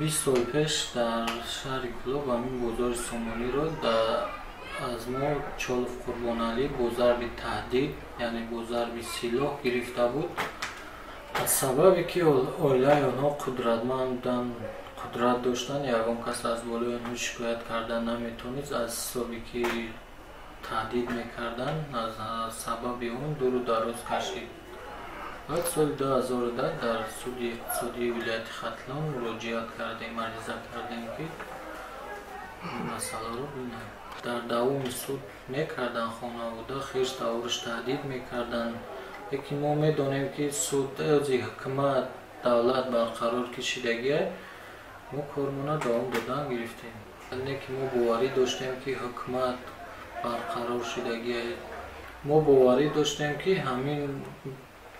20 سال پیش در شهر کلوب همین بازار سامانی رو از ما چالف قربانعلی با ضرب تهدید یعنی با ضرب سلاح گرفته بود. از سببی که اویلای آنها قدرت داشتن یگان کس از بالای آنها شکایت کردن نمیتونید. از سببی که تهدید میکردن از سبب اون دور و دراز کشید. بعد سال 2010 در سود اقتصادی ولایت ختلان مراجعت کردیم، عریضه کردیم که مسئله رو ببینیم. در دوام سود میکردن خانواده خیش دورش تهدید میکردن. یکی ما میدونیم که سود از حکومت دولت برقرار کشیدگیه، ما کارمونه دوام دادن گرفتیم. یعنی که ما باوری داشتیم که حکومت برقرار شدگیه، ما باوری داشتیم که همین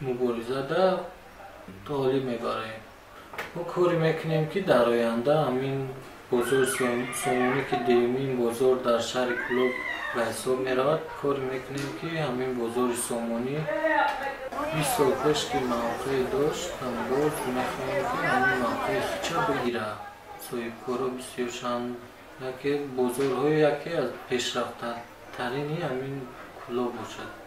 مبارزه در حالی میبریم. ما کاری میکنیم که در آینده همین بازار سامانی که دیمین بازار در شهر کلوب به حساب میرود، کاری میکنیم که همین بازار سامانی 20 سال پیش که موقع داشت هم باز میخواهیم که همین موقع چه بگیره. صاحب کارا بسیارشان یکی بازارهای یکی از پیشرفته ترینی همین کلوب باشد.